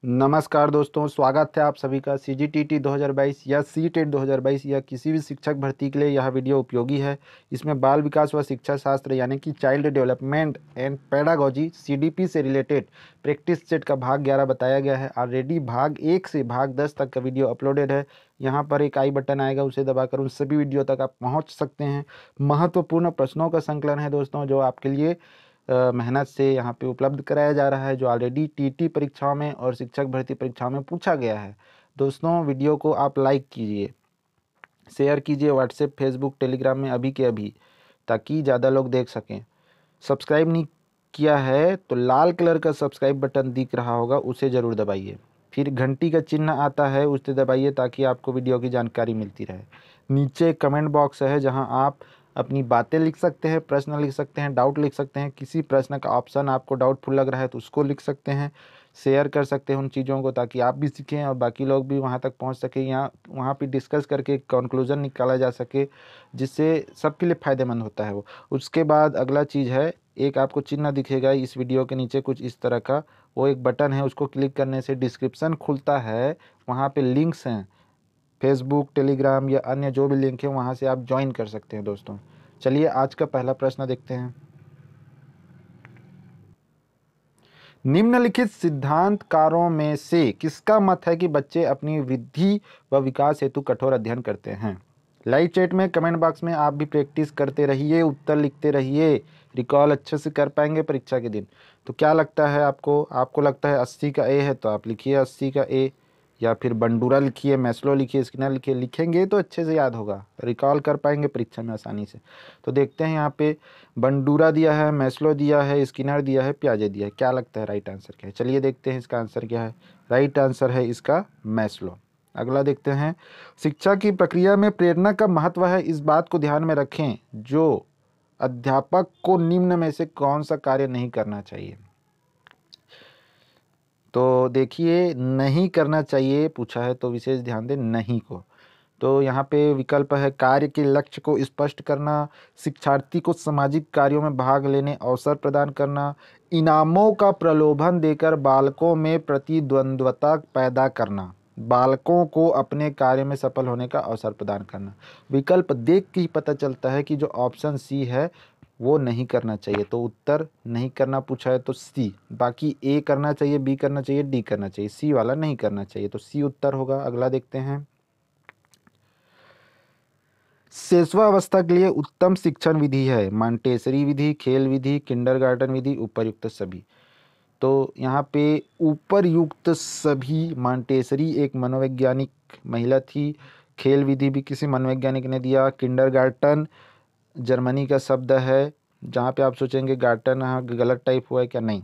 नमस्कार दोस्तों, स्वागत है आप सभी का सीजीटीटी 2022 या सीटेट 2022 या किसी भी शिक्षक भर्ती के लिए यह वीडियो उपयोगी है। इसमें बाल विकास व शिक्षा शास्त्र यानी कि child development and pedagogy CDP से रिलेटेड प्रैक्टिस सेट का भाग 11 बताया गया है। ऑलरेडी भाग 1 से भाग 10 तक का वीडियो अपलोडेड है। यहाँ पर एक आई बटन आएगा, उसे दबाकर उन सभी वीडियो तक आप पहुँच सकते हैं। महत्वपूर्ण प्रश्नों का संकलन है दोस्तों, जो आपके लिए मेहनत से यहाँ पे उपलब्ध कराया जा रहा है, जो ऑलरेडी टीटी परीक्षाओं में और शिक्षक भर्ती परीक्षाओं में पूछा गया है। दोस्तों, वीडियो को आप लाइक कीजिए, शेयर कीजिए व्हाट्सएप, फेसबुक, टेलीग्राम में अभी के अभी, ताकि ज़्यादा लोग देख सकें। सब्सक्राइब नहीं किया है तो लाल कलर का सब्सक्राइब बटन दिख रहा होगा, उसे ज़रूर दबाइए। फिर घंटी का चिन्ह आता है, उसे दबाइए ताकि आपको वीडियो की जानकारी मिलती रहे। नीचे कमेंट बॉक्स है, जहां आप अपनी बातें लिख सकते हैं, प्रश्न लिख सकते हैं, डाउट लिख सकते हैं। किसी प्रश्न का ऑप्शन आपको डाउटफुल लग रहा है तो उसको लिख सकते हैं। शेयर कर सकते हैं उन चीज़ों को, ताकि आप भी सीखें और बाकी लोग भी वहाँ तक पहुँच सकें, या वहाँ पे डिस्कस करके कंक्लूजन निकाला जा सके, जिससे सबके लिए फ़ायदेमंद होता है वो। उसके बाद अगला चीज़ है, एक आपको चिन्ह दिखेगा इस वीडियो के नीचे कुछ इस तरह का, वो एक बटन है, उसको क्लिक करने से डिस्क्रिप्शन खुलता है। वहाँ पे लिंक्स हैं, फेसबुक, टेलीग्राम या अन्य जो भी लिंक है, वहाँ से आप ज्वाइन कर सकते हैं दोस्तों। चलिए आज का पहला प्रश्न देखते हैं। निम्नलिखित सिद्धांतकारों में से किसका मत है कि बच्चे अपनी वृद्धि व विकास हेतु कठोर अध्ययन करते हैं? लाइव चैट में, कमेंट बॉक्स में आप भी प्रैक्टिस करते रहिए, उत्तर लिखते रहिए, रिकॉल अच्छे से कर पाएंगे परीक्षा के दिन। तो क्या लगता है आपको लगता है 80 का ए है तो आप लिखिए 80 का ए, या फिर बंडूरा लिखिए, मैस्लो लिखिए, स्किनर लिखिए। लिखेंगे तो अच्छे से याद होगा, रिकॉल कर पाएंगे परीक्षा में आसानी से। तो देखते हैं, यहाँ पे बंडूरा दिया है, मैस्लो दिया है, स्किनर दिया है, पियाजे दिया है। क्या लगता है राइट आंसर क्या है? चलिए देखते हैं इसका आंसर क्या है। राइट आंसर है इसका मैस्लो। अगला देखते हैं, शिक्षा की प्रक्रिया में प्रेरणा का महत्व है, इस बात को ध्यान में रखें जो अध्यापक को निम्न में से कौन सा कार्य नहीं करना चाहिए। तो देखिए, नहीं करना चाहिए पूछा है तो विशेष ध्यान दें नहीं को। तो यहाँ पे विकल्प है, कार्य के लक्ष्य को स्पष्ट करना, शिक्षार्थी को सामाजिक कार्यों में भाग लेने अवसर प्रदान करना, इनामों का प्रलोभन देकर बालकों में प्रतिद्वंद्वता पैदा करना, बालकों को अपने कार्य में सफल होने का अवसर प्रदान करना। विकल्प देख के ही पता चलता है कि जो ऑप्शन सी है वो नहीं करना चाहिए। तो उत्तर नहीं करना पूछा है तो सी। बाकी ए करना चाहिए, बी करना चाहिए, डी करना चाहिए, सी वाला नहीं करना चाहिए, तो सी उत्तर होगा। अगला देखते हैं, शिशुवावस्था के लिए उत्तम शिक्षण विधि है, मांटेसरी विधि, खेल विधि, किंडरगार्टन विधि, उपरयुक्त सभी। तो यहाँ पे उपरयुक्त सभी, मांटेसरी एक मनोवैज्ञानिक महिला थी, खेल विधि भी किसी मनोवैज्ञानिक ने दिया, किंडरगार्टन जर्मनी का शब्द है, जहाँ पे आप सोचेंगे गार्टन हाँ गलत टाइप हुआ है क्या, नहीं,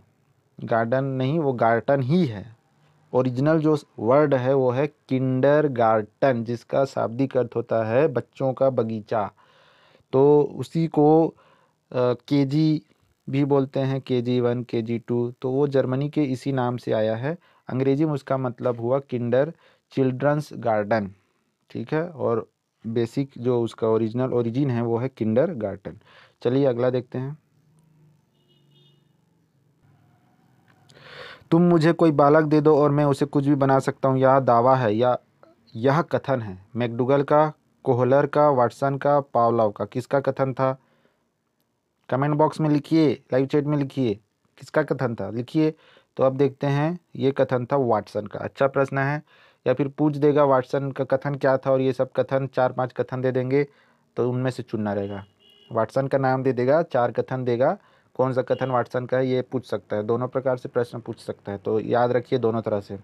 गार्डन नहीं, वो गार्टन ही है। ओरिजिनल जो वर्ड है वो है किंडरगार्टन, जिसका शाब्दिक अर्थ होता है बच्चों का बगीचा। तो उसी को केजी भी बोलते हैं, KG1, KG2, तो वो जर्मनी के इसी नाम से आया है। अंग्रेजी में उसका मतलब हुआ किंडर, चिल्ड्रंस गार्डन, ठीक है। और बेसिक जो उसका ओरिजिनल ओरिजिन है वो है किंडरगार्टन। चलिए अगला देखते हैं, तुम मुझे कोई बालक दे दो और मैं उसे कुछ भी बना सकता हूँ, यह दावा है या यह कथन है? मैकडूगल का, कोहलर का, वाटसन का, पावलोव का? किसका कथन था? कमेंट बॉक्स में लिखिए, लाइव चैट में लिखिए, किसका कथन था, लिखिए। तो अब देखते हैं, ये कथन था वाटसन का। अच्छा प्रश्न है, या फिर पूछ देगा वाटसन का कथन क्या था, और ये सब कथन 4-5 कथन दे देंगे, तो उनमें से चुनना रहेगा। वाटसन का नाम दे देगा, 4 कथन देगा, कौन सा कथन वाटसन का है ये पूछ सकता है। दोनों प्रकार से प्रश्न पूछ सकता है, तो याद रखिए दोनों तरह से।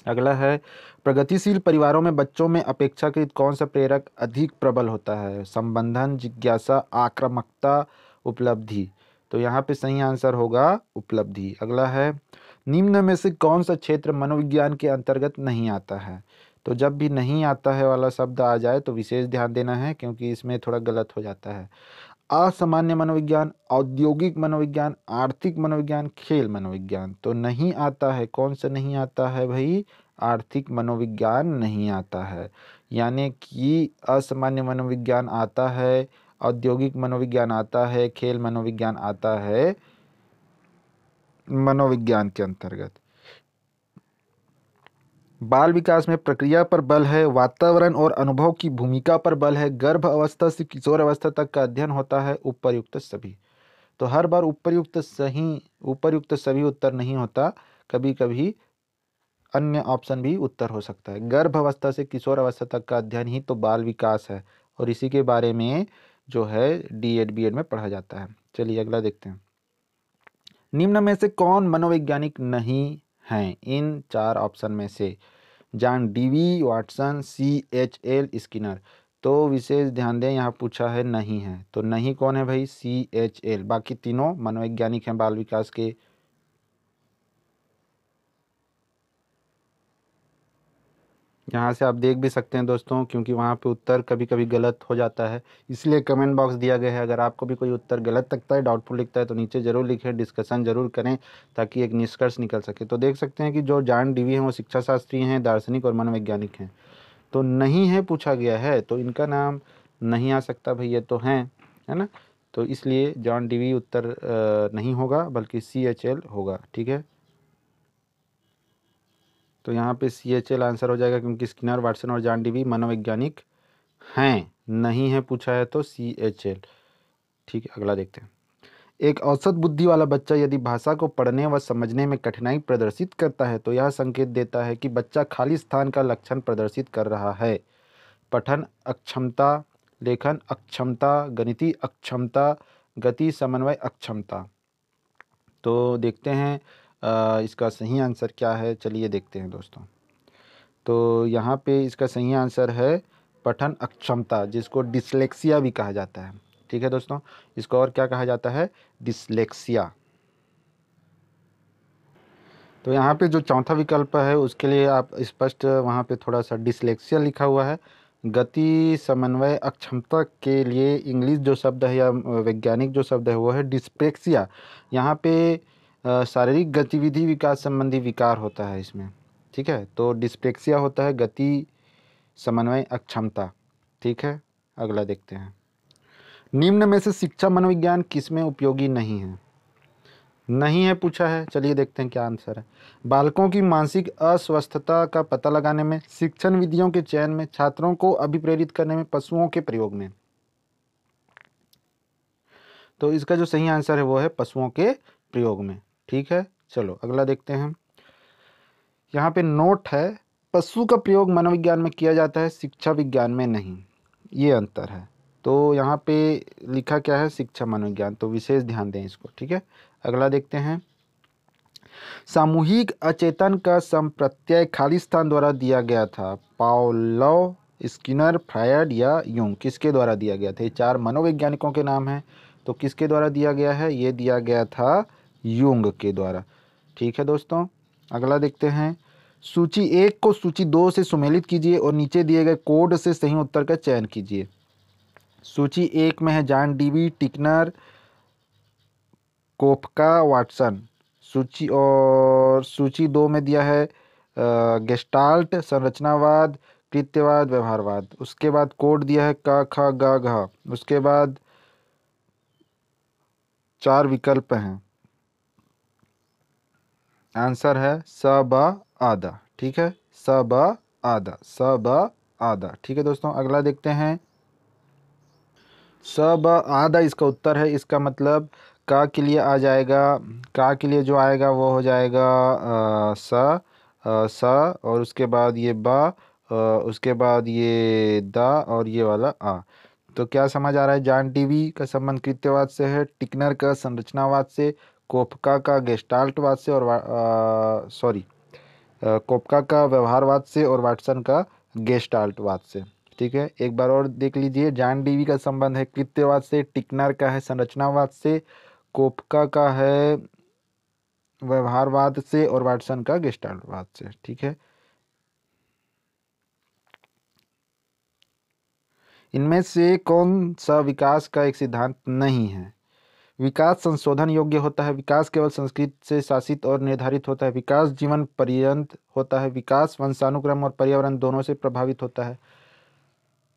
अगला है, प्रगतिशील परिवारों में बच्चों में अपेक्षाकृत कौन सा प्रेरक अधिक प्रबल होता है? संबंधन, जिज्ञासा, आक्रामकता, उपलब्धि? तो यहाँ पे सही आंसर होगा उपलब्धि। अगला है, निम्न में से कौन सा क्षेत्र मनोविज्ञान के अंतर्गत नहीं आता है? तो जब भी नहीं आता है वाला शब्द आ जाए तो विशेष ध्यान देना है, क्योंकि इसमें थोड़ा गलत हो जाता है। असामान्य मनोविज्ञान, औद्योगिक मनोविज्ञान, आर्थिक मनोविज्ञान, खेल मनोविज्ञान? तो नहीं आता है, कौन सा नहीं आता है भाई? आर्थिक मनोविज्ञान नहीं आता है। यानी कि असामान्य मनोविज्ञान आता है, औद्योगिक मनोविज्ञान आता है, खेल मनोविज्ञान आता है मनोविज्ञान के अंतर्गत। बाल विकास में प्रक्रिया पर बल है, वातावरण और अनुभव की भूमिका पर बल है, गर्भ अवस्था से किशोर अवस्था तक का अध्ययन होता है, उपर्युक्त सभी। तो हर बार उपर्युक्त सभी उत्तर नहीं होता, कभी कभी अन्य ऑप्शन भी उत्तर हो सकता है। गर्भ अवस्था से किशोर अवस्था तक का अध्ययन ही तो बाल विकास है और इसी के बारे में जो है डीएड बीएड में पढ़ा जाता है। चलिए अगला देखते हैं। निम्न में से कौन मनोवैज्ञानिक नहीं है इन 4 ऑप्शन में से? John Dewey, Watson, CHL, Skinner. तो विशेष ध्यान दें, यहाँ पूछा है नहीं है, तो नहीं कौन है भाई? CHL। बाकी तीनों मनोवैज्ञानिक हैं बाल विकास के। यहाँ से आप देख भी सकते हैं दोस्तों, क्योंकि वहाँ पे उत्तर कभी कभी गलत हो जाता है, इसलिए कमेंट बॉक्स दिया गया है। अगर आपको भी कोई उत्तर गलत लगता है, डाउटफुल लिखता है, तो नीचे ज़रूर लिखें, डिस्कशन ज़रूर करें ताकि एक निष्कर्ष निकल सके। तो देख सकते हैं कि जो जॉन डीवी हैं वो शिक्षा शास्त्री हैं, दार्शनिक और मनोवैज्ञानिक हैं। तो नहीं है पूछा गया है, तो इनका नाम नहीं आ सकता भाई, ये तो हैं, है ना। तो इसलिए जॉन डीवी उत्तर नहीं होगा, बल्कि CHL होगा। ठीक है, तो यहाँ पे CHL आंसर हो जाएगा, क्योंकि स्किनर, वाटसन और जॉन डीवी मनोवैज्ञानिक हैं। नहीं है पूछा है तो CHL। ठीक है, अगला देखते हैं। एक औसत बुद्धि वाला बच्चा यदि भाषा को पढ़ने व समझने में कठिनाई प्रदर्शित करता है तो यह संकेत देता है कि बच्चा खाली स्थान का लक्षण प्रदर्शित कर रहा है। पठन अक्षमता, लेखन अक्षमता, गणितीय अक्षमता, गति समन्वय अक्षमता। तो देखते हैं इसका सही आंसर क्या है। चलिए देखते हैं दोस्तों। तो यहाँ पे इसका सही आंसर है पठन अक्षमता, जिसको डिसलेक्सिया भी कहा जाता है। ठीक है दोस्तों, इसको और क्या कहा जाता है? डिसलेक्सिया। तो यहाँ पे जो चौथा विकल्प है उसके लिए आप स्पष्ट वहाँ पे थोड़ा सा डिसलेक्सिया लिखा हुआ है। गति समन्वय अक्षमता के लिए इंग्लिश जो शब्द है या वैज्ञानिक जो शब्द है वो है डिस्पेक्सिया। यहाँ पे शारीरिक गतिविधि विकास संबंधी विकार होता है इसमें। ठीक है, तो डिस्पेक्सिया होता है गति समन्वय अक्षमता। ठीक है, अगला देखते हैं। निम्न में से शिक्षा मनोविज्ञान किसमें उपयोगी नहीं है? नहीं है पूछा है, चलिए देखते हैं क्या आंसर है। बालकों की मानसिक अस्वस्थता का पता लगाने में, शिक्षण विधियों के चयन में, छात्रों को अभिप्रेरित करने में, पशुओं के प्रयोग में। तो इसका जो सही आंसर है वो है पशुओं के प्रयोग में। ठीक है, चलो अगला देखते हैं। यहाँ पे नोट है, पशु का प्रयोग मनोविज्ञान में किया जाता है, शिक्षा विज्ञान में नहीं, ये अंतर है। तो यहाँ पे लिखा क्या है? शिक्षा मनोविज्ञान, तो विशेष ध्यान दें इसको। ठीक है, अगला देखते हैं। सामूहिक अचेतन का संप्रत्यय खाली स्थान द्वारा दिया गया था। पावलोव, स्किनर, फ्रायड या यूंग, किसके द्वारा दिया गया था? ये 4 मनोवैज्ञानिकों के नाम हैं, तो किसके द्वारा दिया गया है? ये दिया गया था यूंग के द्वारा। ठीक है दोस्तों, अगला देखते हैं। सूची 1 को सूची 2 से सुमेलित कीजिए और नीचे दिए गए कोड से सही उत्तर का चयन कीजिए। सूची 1 में है जॉन डीवी, टिकनर, कोफका, वाटसन। सूची 2 में दिया है गेस्टाल्ट, संरचनावाद, कृत्यवाद, व्यवहारवाद। उसके बाद कोड दिया है क ख ग घ। उसके बाद 4 विकल्प हैं। आंसर है स ब आदा। ठीक है, स ब आदा, स ब आदा। ठीक है दोस्तों, अगला देखते हैं। स ब आदा इसका उत्तर है। इसका मतलब का के लिए आ जाएगा, का के लिए जो आएगा वो हो जाएगा स, और उसके बाद ये ब, उसके बाद ये द, और ये वाला आ। तो क्या समझ आ रहा है? जॉन डीवी का संबंध कृत्यवाद से है, टिकनर का संरचनावाद से, कोफका का गेस्टाल्टवाद से, और कोफका का व्यवहारवाद से, और वाटसन का गेस्टाल्टवाद से। ठीक है, एक बार और देख लीजिए। जॉन डीवी का संबंध है कृत्यवाद से, टिकनर का है संरचनावाद से, कोफका का है व्यवहारवाद से, और वाटसन का गेस्टाल्टवाद से। ठीक है, इनमें से कौन सा विकास का एक सिद्धांत नहीं है? विकास संशोधन योग्य होता है, विकास केवल संस्कृति से शासित और निर्धारित होता है, विकास जीवन पर्यंत होता है, विकास वंशानुक्रम और पर्यावरण दोनों से प्रभावित होता है।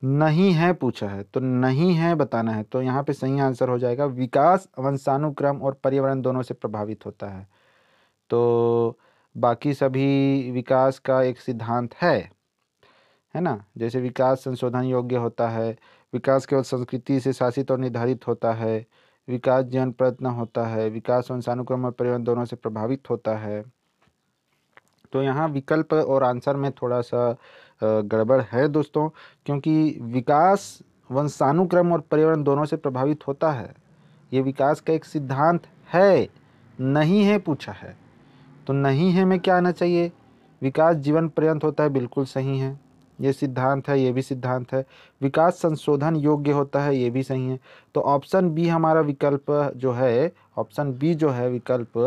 नहीं है पूछा है, तो नहीं है बताना है। तो यहाँ पे सही आंसर हो जाएगा विकास वंशानुक्रम और पर्यावरण दोनों से प्रभावित होता है। तो बाकी सभी विकास का एक सिद्धांत है ना। जैसे विकास संशोधन योग्य होता है, विकास केवल संस्कृति से शासित और निर्धारित होता है, विकास जीवन प्रयत्न होता है, विकास वंशानुक्रम और पर्यावरण दोनों से प्रभावित होता है। तो यहाँ विकल्प और आंसर में थोड़ा सा गड़बड़ है दोस्तों, क्योंकि विकास वंशानुक्रम और पर्यावरण दोनों से प्रभावित होता है, ये विकास का एक सिद्धांत है, नहीं है पूछा है। तो नहीं है में क्या आना चाहिए, विकास जीवन पर्यंत होता है, बिल्कुल सही है, ये सिद्धांत है, ये भी सिद्धांत है। विकास संशोधन योग्य होता है, ये भी सही है। तो ऑप्शन बी हमारा विकल्प जो है, ऑप्शन बी जो है विकल्प,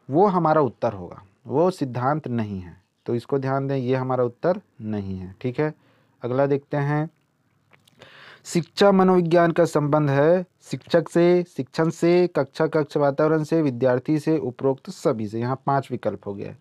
वो हमारा उत्तर होगा, वो सिद्धांत नहीं है। तो इसको ध्यान दें, ये हमारा उत्तर नहीं है। ठीक है, अगला देखते हैं। शिक्षा मनोविज्ञान का संबंध है शिक्षक से, शिक्षण से, कक्षा कक्ष वातावरण से, विद्यार्थी से, उपरोक्त सभी से। यहाँ 5 विकल्प हो गया।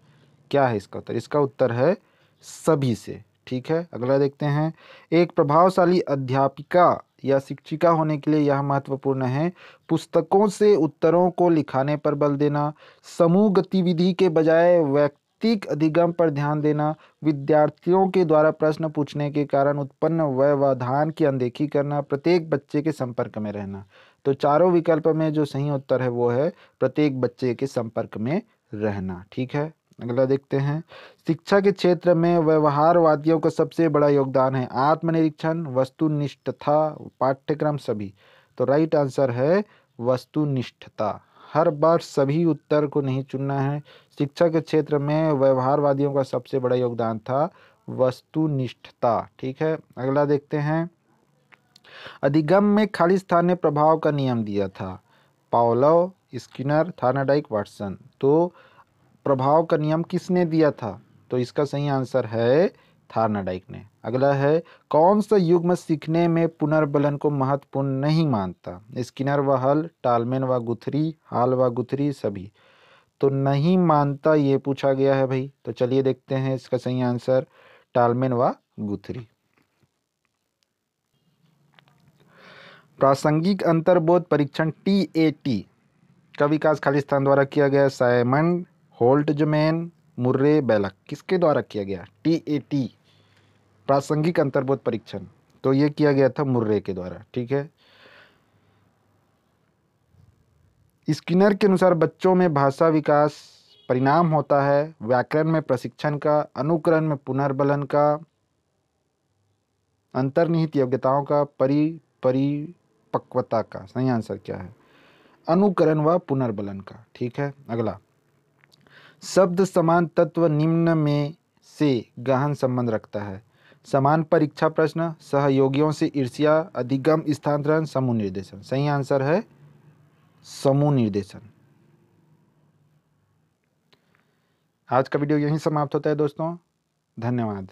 क्या है इसका उत्तर? इसका उत्तर है सभी से। ठीक है, अगला देखते हैं। एक प्रभावशाली अध्यापिका या शिक्षिका होने के लिए यह महत्वपूर्ण है: पुस्तकों से उत्तरों को लिखाने पर बल देना, समूह गतिविधि के बजाय वैयक्तिक अधिगम पर ध्यान देना, विद्यार्थियों के द्वारा प्रश्न पूछने के कारण उत्पन्न व्यवधान की अनदेखी करना, प्रत्येक बच्चे के संपर्क में रहना। तो चारों विकल्प में जो सही उत्तर है वो है प्रत्येक बच्चे के संपर्क में रहना। ठीक है, अगला देखते हैं। शिक्षा के क्षेत्र में व्यवहारवादियों का सबसे बड़ा योगदान है: आत्मनिरीक्षण, वस्तुनिष्ठता, पाठ्यक्रम, सभी। तो राइट आंसर है वस्तुनिष्ठता। हर बार सभी उत्तर को नहीं चुनना है। शिक्षा के क्षेत्र में व्यवहारवादियों का सबसे बड़ा योगदान था वस्तुनिष्ठता। ठीक है, अगला देखते हैं। अधिगम में खाली स्थान ने प्रभाव का नियम दिया था: पावलोव, स्किनर, थार्नाडाइक, वाटसन। तो प्रभाव का नियम किसने दिया था? तो इसका सही आंसर है थार्नाडाइक ने। अगला है, कौन सा युग्म सीखने में पुनर्बलन को महत्वपूर्ण नहीं मानता? स्किनर व हल, टालमेन व गुथरी, हाल व गुथरी, सभी। तो नहीं मानता ये पूछा गया है भाई। तो चलिए देखते हैं इसका सही आंसर, टालमेन व गुथरी। प्रासंगिक अंतर्बोध परीक्षण TAT का विकास खाली स्थान द्वारा किया गया: साइमंड, होल्ट्जमैन, मुर्रे, बेलक। किसके द्वारा किया गया? TAT प्रासंगिक अंतर्बोध परीक्षण। तो ये किया गया था मुर्रे के द्वारा। ठीक है, स्किनर के अनुसार बच्चों में भाषा विकास परिणाम होता है व्याकरण में प्रशिक्षण का, अनुकरण में पुनर्बलन का, अंतर्निहित योग्यताओं का, परिपक्वता का। सही आंसर क्या है? अनुकरण व पुनर्बलन का। ठीक है, अगला। शब्द समान तत्व निम्न में से गहन संबंध रखता है: समान परीक्षा प्रश्न, सहयोगियों से ईर्ष्या, अधिगम स्थानांतरण, समूह निर्देशन। सही आंसर है समूह निर्देशन। आज का वीडियो यहीं समाप्त होता है दोस्तों, धन्यवाद।